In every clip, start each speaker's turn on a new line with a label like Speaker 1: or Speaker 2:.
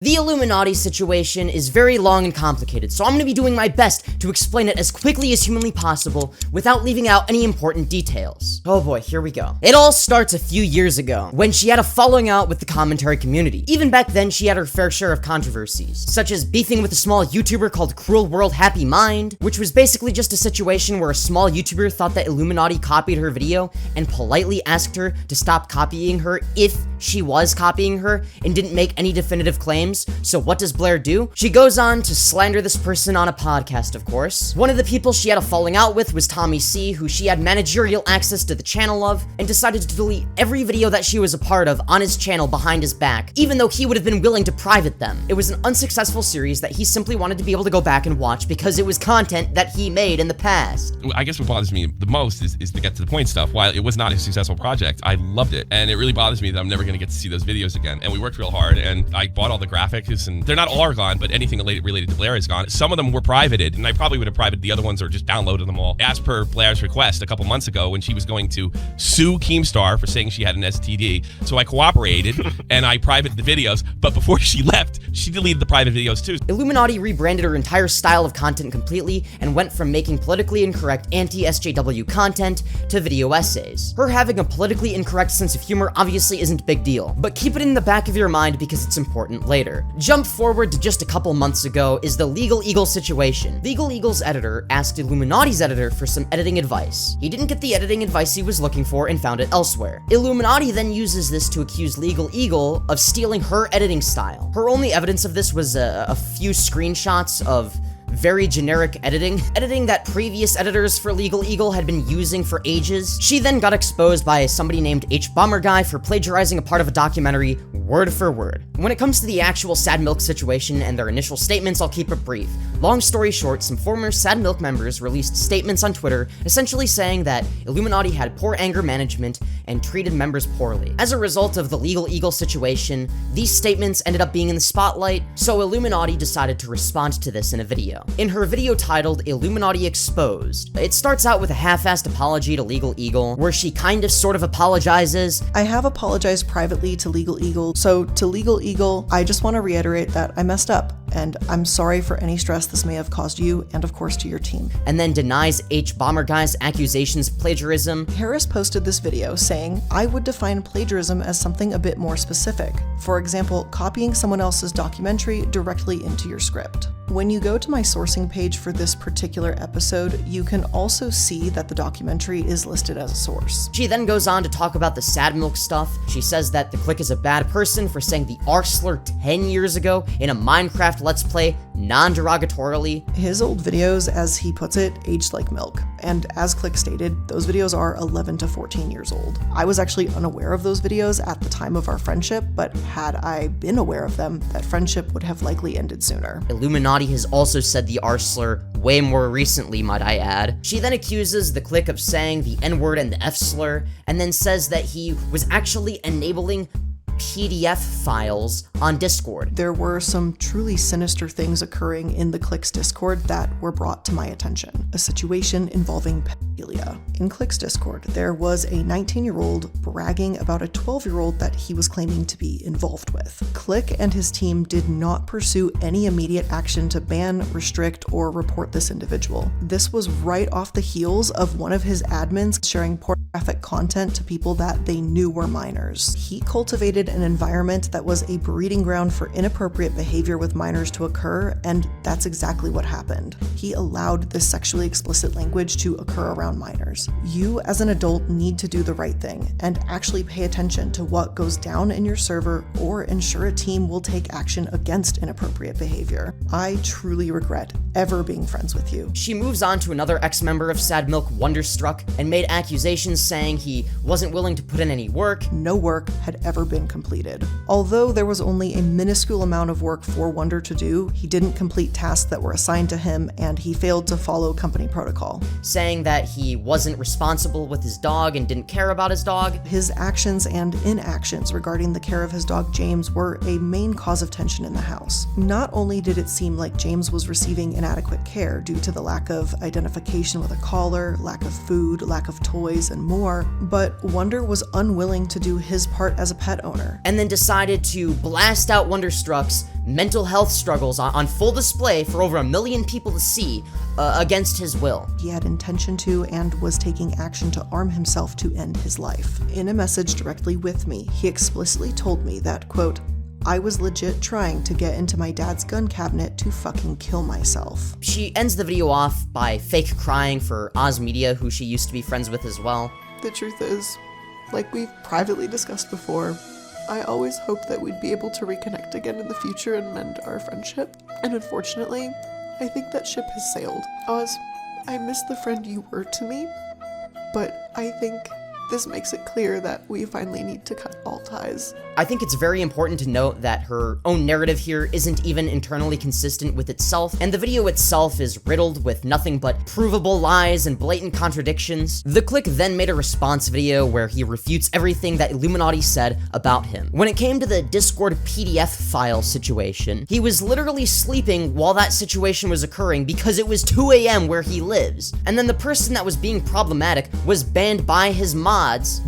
Speaker 1: The Illuminati situation is very long and complicated, so I'm going to be doing my best to explain it as quickly as humanly possible without leaving out any important details. Oh boy, here we go. It all starts a few years ago, when she had a falling out with the commentary community. Even back then, she had her fair share of controversies, such as beefing with a small YouTuber called Cruel World Happy Mind, which was basically just a situation where a small YouTuber thought that Illuminati copied her video and politely asked her to stop copying her if she was copying her and didn't make any definitive claims. So what does Blair do? She goes on to slander this person on a podcast, of course. One of the people she had a falling out with was Tommy C, who she had managerial access to the channel of, and decided to delete every video that she was a part of on his channel behind his back, even though he would have been willing to private them. It was an unsuccessful series that he simply wanted to be able to go back and watch because it was content that he made in the past.
Speaker 2: I guess what bothers me the most is to get to the point stuff. While it was not a successful project, I loved it. And it really bothers me that I'm never going to get to see those videos again. And we worked real hard, and I bought all the graphics, and they're not all gone, but anything related to Blair is gone. Some of them were privated, and I probably would have privated the other ones or just downloaded them all. As per Blair's request a couple months ago when she was going to sue Keemstar for saying she had an STD. So I cooperated and I privated the videos, but before she left, she deleted the private videos too.
Speaker 1: Illuminaughtii rebranded her entire style of content completely and went from making politically incorrect anti-SJW content to video essays. Her having a politically incorrect sense of humor obviously isn't a big deal, but keep it in the back of your mind because it's important later. Jump forward to just a couple months ago is the Legal Eagle situation. Legal Eagle's editor asked Illuminaughtii's editor for some editing advice. He didn't get the editing advice he was looking for and found it elsewhere. Illuminaughtii then uses this to accuse Legal Eagle of stealing her editing style. Her only evidence of this was a few screenshots of very generic editing that previous editors for Legal Eagle had been using for ages. She then got exposed by somebody named HBomberGuy for plagiarizing a part of a documentary word for word. When it comes to the actual Sad Milk situation and their initial statements, I'll keep it brief. Long story short, some former Sad Milk members released statements on Twitter essentially saying that Illuminaughtii had poor anger management and treated members poorly. As a result of the Legal Eagle situation, these statements ended up being in the spotlight, so Illuminaughtii decided to respond to this in a video. In her video titled Illuminaughtii Exposed, it starts out with a half-assed apology to Legal Eagle, where she kind of sort of apologizes.
Speaker 3: I have apologized privately to Legal Eagle, so to Legal Eagle, I just want to reiterate that I messed up, and I'm sorry for any stress this may have caused you, and of course to your team.
Speaker 1: And then denies HBomberGuy's accusations of plagiarism.
Speaker 3: Harris posted this video saying, I would define plagiarism as something a bit more specific. For example, copying someone else's documentary directly into your script. When you go to my sourcing page for this particular episode, you can also see that the documentary is listed as a source.
Speaker 1: She then goes on to talk about the Sad Milk stuff. She says that the Click is a bad person for saying the R slur 10 years ago in a Minecraft Let's Play non-derogatorily.
Speaker 3: His old videos, as he puts it, aged like milk. And as Click stated, those videos are 11 to 14 years old. I was actually unaware of those videos at the time of our friendship, but had I been aware of them, that friendship would have likely ended sooner.
Speaker 1: Illuminaughtii has also said the R slur way more recently, might I add. She then accuses the Click of saying the N-word and the F slur, and then says that he was actually enabling PDF files on Discord.
Speaker 3: There were some truly sinister things occurring in the Click's Discord that were brought to my attention. A situation involving pedophilia. In Click's Discord, there was a 19-year-old bragging about a 12-year-old that he was claiming to be involved with. Click and his team did not pursue any immediate action to ban, restrict, or report this individual. This was right off the heels of one of his admins sharing pornographic content to people that they knew were minors. He cultivated an environment that was a breeding ground for inappropriate behavior with minors to occur, and that's exactly what happened. He allowed this sexually explicit language to occur around minors. You as an adult need to do the right thing and actually pay attention to what goes down in your server or ensure a team will take action against inappropriate behavior. I truly regret ever being friends with you.
Speaker 1: She moves on to another ex-member of Sad Milk, Wonderstruck, and made accusations saying he wasn't willing to put in any work.
Speaker 3: No work had ever been completed. Although there was only a minuscule amount of work for Wonder to do, he didn't complete tasks that were assigned to him, and he failed to follow company protocol.
Speaker 1: Saying that he wasn't responsible with his dog and didn't care about his dog.
Speaker 3: His actions and inactions regarding the care of his dog James were a main cause of tension in the house. Not only did it seem like James was receiving inadequate care due to the lack of identification with a collar, lack of food, lack of toys, and more, but Wonder was unwilling to do his part as a pet owner.
Speaker 1: And then decided to blast out Wonderstruck's mental health struggles on full display for over 1 million people to see against his will.
Speaker 3: He had intention to and was taking action to arm himself to end his life. In a message directly with me, he explicitly told me that, quote, I was legit trying to get into my dad's gun cabinet to fucking kill myself.
Speaker 1: She ends the video off by fake crying for Oz Media, who she used to be friends with as well.
Speaker 3: The truth is, like we've privately discussed before, I always hoped that we'd be able to reconnect again in the future and mend our friendship. And unfortunately, I think that ship has sailed. Oz, I miss the friend you were to me, but I think this makes it clear that we finally need to cut all ties.
Speaker 1: I think it's very important to note that her own narrative here isn't even internally consistent with itself, and the video itself is riddled with nothing but provable lies and blatant contradictions. The Click then made a response video where he refutes everything that iilluminaughtii said about him. When it came to the Discord PDF file situation, he was literally sleeping while that situation was occurring because it was 2 a.m. where he lives. And then the person that was being problematic was banned by his mods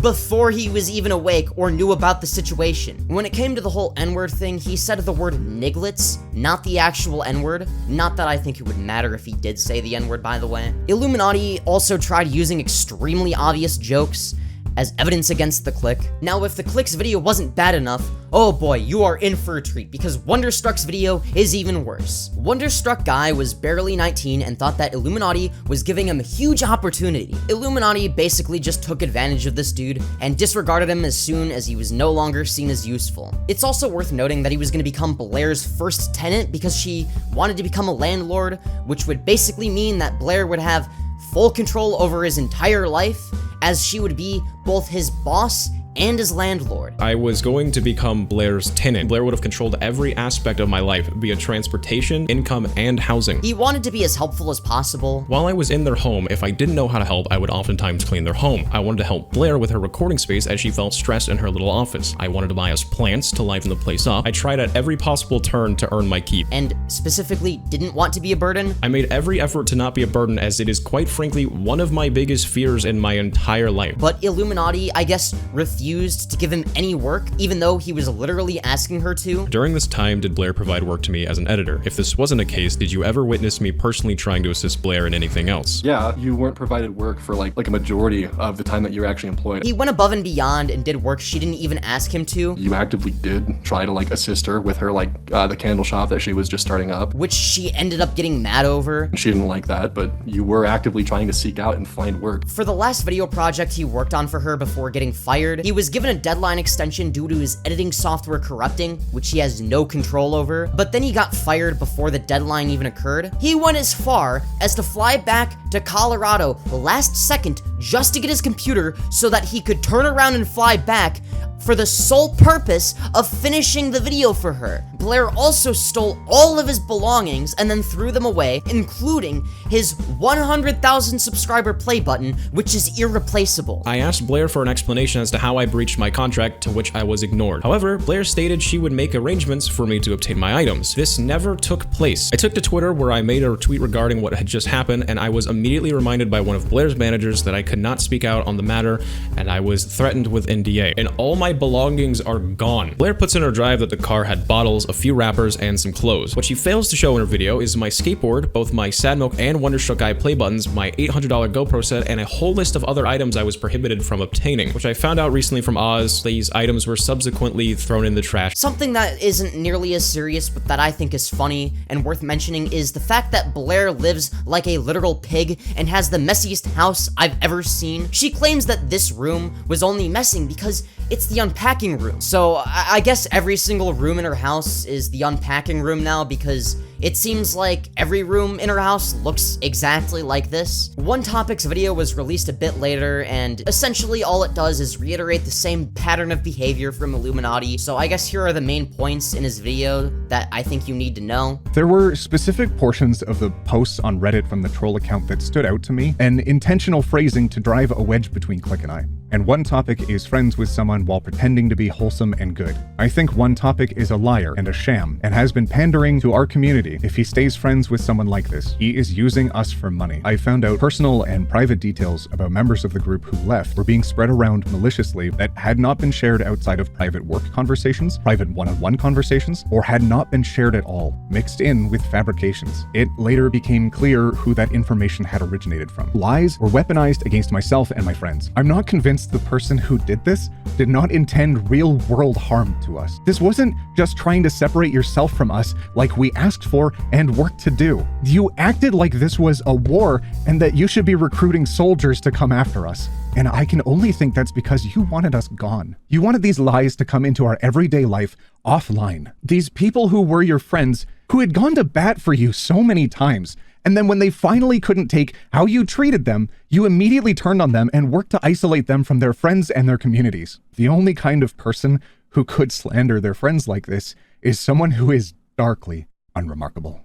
Speaker 1: before he was even awake or knew about the situation. When it came to the whole N-word thing, he said the word nigglets, not the actual N-word. Not that I think it would matter if he did say the N-word, by the way. iilluminaughtii also tried using extremely obvious jokes as evidence against the Click. Now, if the Click's video wasn't bad enough, oh boy, you are in for a treat, because Wonderstruck's video is even worse. Wonderstruck guy was barely 19 and thought that iilluminaughtii was giving him a huge opportunity. iilluminaughtii basically just took advantage of this dude and disregarded him as soon as he was no longer seen as useful. It's also worth noting that he was going to become Blair's first tenant because she wanted to become a landlord, which would basically mean that Blair would have full control over his entire life, as she would be both his boss and his landlord.
Speaker 4: I was going to become Blair's tenant. Blair would have controlled every aspect of my life, be it transportation, income, and housing.
Speaker 1: He wanted to be as helpful as possible.
Speaker 4: While I was in their home, if I didn't know how to help, I would oftentimes clean their home. I wanted to help Blair with her recording space as she felt stressed in her little office. I wanted to buy us plants to liven the place up. I tried at every possible turn to earn my keep.
Speaker 1: And specifically didn't want to be a burden.
Speaker 4: I made every effort to not be a burden, as it is quite frankly one of my biggest fears in my entire life.
Speaker 1: But iilluminaughtii, I guess, refused to give him any work, even though he was literally asking her to.
Speaker 4: During this time, did Blair provide work to me as an editor? If this wasn't a case, did you ever witness me personally trying to assist Blair in anything else?
Speaker 5: Yeah, you weren't provided work for like a majority of the time that you were actually employed.
Speaker 1: He went above and beyond and did work she didn't even ask him to.
Speaker 5: You actively did try to assist her with her the candle shop that she was just starting up.
Speaker 1: Which she ended up getting mad over.
Speaker 5: She didn't like that, but you were actively trying to seek out and find work.
Speaker 1: For the last video project he worked on for her before getting fired, he was given a deadline extension due to his editing software corrupting, which he has no control over, but then he got fired before the deadline even occurred. He went as far as to fly back to Colorado last second just to get his computer so that he could turn around and fly back for the sole purpose of finishing the video for her. Blair also stole all of his belongings and then threw them away, including his 100,000 subscriber play button, which is irreplaceable.
Speaker 4: I asked Blair for an explanation as to how I breached my contract, to which I was ignored. However, Blair stated she would make arrangements for me to obtain my items. This never took place. I took to Twitter, where I made a tweet regarding what had just happened, and I was immediately reminded by one of Blair's managers that I could not speak out on the matter, and I was threatened with NDA. And all my belongings are gone. Blair puts in her drive that the car had bottles, a few wrappers, and some clothes. What she fails to show in her video is my skateboard, both my Sad Milk and Wonderstruck Guy play buttons, my $800 GoPro set, and a whole list of other items I was prohibited from obtaining, which I found out recently from Oz. These items were subsequently thrown in the trash.
Speaker 1: Something that isn't nearly as serious, but that I think is funny and worth mentioning, is the fact that Blair lives like a literal pig and has the messiest house I've ever seen. She claims that this room was only messing because it's the unpacking room. So I guess every single room in her house is the unpacking room now, because it seems like every room in her house looks exactly like this. One Topic's video was released a bit later, and essentially all it does is reiterate the same pattern of behavior from iilluminaughtii. So I guess here are the main points in his video that I think you need to know.
Speaker 6: There were specific portions of the posts on Reddit from the troll account that stood out to me, and intentional phrasing to drive a wedge between Click and I. and One Topic is friends with someone while pretending to be wholesome and good. I think One Topic is a liar and a sham, and has been pandering to our community. If he stays friends with someone like this, he is using us for money. I found out personal and private details about members of the group who left were being spread around maliciously that had not been shared outside of private work conversations, private one-on-one conversations, or had not been shared at all, mixed in with fabrications. It later became clear who that information had originated from. Lies were weaponized against myself and my friends. I'm not convinced the person who did this did not intend real-world harm to us. This wasn't just trying to separate yourself from us like we asked for and worked to do. You acted like this was a war and that you should be recruiting soldiers to come after us. And I can only think that's because you wanted us gone. You wanted these lies to come into our everyday life offline. These people who were your friends, who had gone to bat for you so many times, and then when they finally couldn't take how you treated them, you immediately turned on them and worked to isolate them from their friends and their communities. The only kind of person who could slander their friends like this is someone who is darkly unremarkable.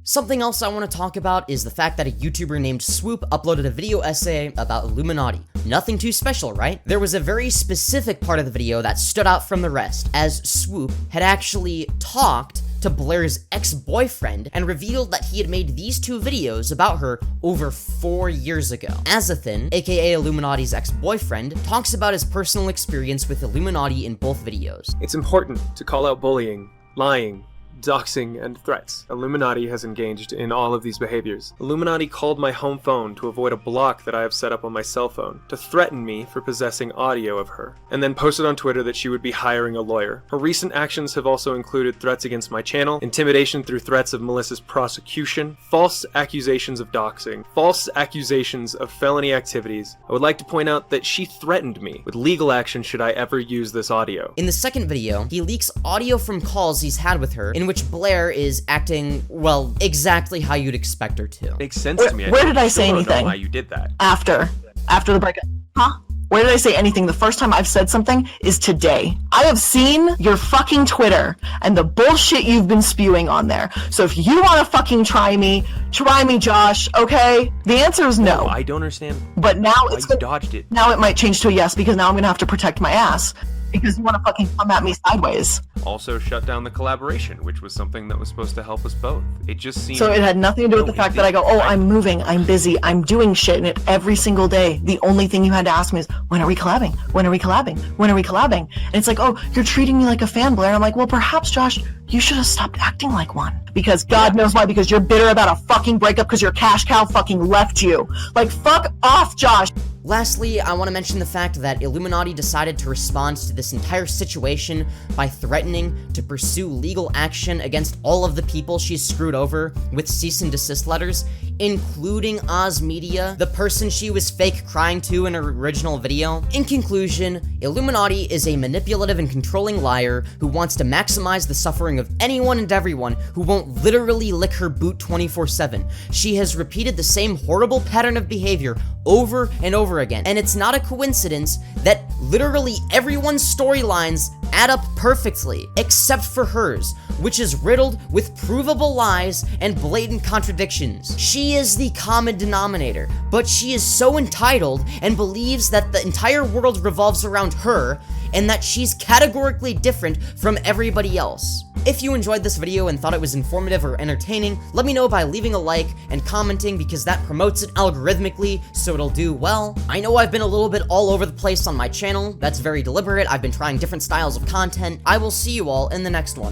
Speaker 1: Something else I want to talk about is the fact that a YouTuber named Swoop uploaded a video essay about Illuminati. Nothing too special, right? There was a very specific part of the video that stood out from the rest, as Swoop had actually talked to Blair's ex-boyfriend and revealed that he had made these two videos about her over 4 years ago. Azathan, aka Illuminati's ex-boyfriend, talks about his personal experience with Illuminati in both videos.
Speaker 7: It's important to call out bullying, lying, doxing, and threats. Illuminati has engaged in all of these behaviors. Illuminati called my home phone to avoid a block that I have set up on my cell phone, to threaten me for possessing audio of her, and then posted on Twitter that she would be hiring a lawyer. Her recent actions have also included threats against my channel, intimidation through threats of malicious prosecution, false accusations of doxing, false accusations of felony activities. I would like to point out that she threatened me with legal action should I ever use this audio.
Speaker 1: In the second video, he leaks audio from calls he's had with her, in which Blair is acting, well, exactly how you'd expect her to.
Speaker 7: Makes sense to me.
Speaker 8: Where did I say
Speaker 7: still don't know
Speaker 8: anything?
Speaker 7: why you did that.
Speaker 8: After the breakup. Huh? Where did I say anything? The first time I've said something is today. I have seen your fucking Twitter and the bullshit you've been spewing on there. So if you want to fucking try me, Josh, okay? The answer is no.
Speaker 7: I don't understand.
Speaker 8: But now
Speaker 7: why you dodged it.
Speaker 8: Now it might change to a yes, because now I'm gonna have to protect my ass. Because you want to fucking come at me sideways.
Speaker 7: Also shut down the collaboration, which was something that was supposed to help us both. It just seemed...
Speaker 8: So it had nothing to do with the fact that I go, oh, I'm moving, I'm busy, I'm doing shit in it every single day. The only thing you had to ask me is, when are we collabing? When are we collabing? When are we collabing? And it's like, oh, you're treating me like a fan, Blair. And I'm like, well, perhaps, Josh, you should have stopped acting like one. Because God knows why, because you're bitter about a fucking breakup because your cash cow fucking left you. Like, fuck off, Josh.
Speaker 1: Lastly, I want to mention the fact that Illuminati decided to respond to this entire situation by threatening to pursue legal action against all of the people she's screwed over with cease and desist letters, including Oz Media, the person she was fake crying to in her original video. In conclusion, Illuminati is a manipulative and controlling liar who wants to maximize the suffering of anyone and everyone who won't literally lick her boot 24/7. She has repeated the same horrible pattern of behavior over and over again, and it's not a coincidence that literally everyone's storylines add up perfectly, except for hers, which is riddled with provable lies and blatant contradictions. She is the common denominator, but she is so entitled and believes that the entire world revolves around her and that she's categorically different from everybody else. If you enjoyed this video and thought it was informative or entertaining, let me know by leaving a like and commenting, because that promotes it algorithmically, so it'll do well. I know I've been a little bit all over the place on my channel. That's very deliberate. I've been trying different styles of content. I will see you all in the next one.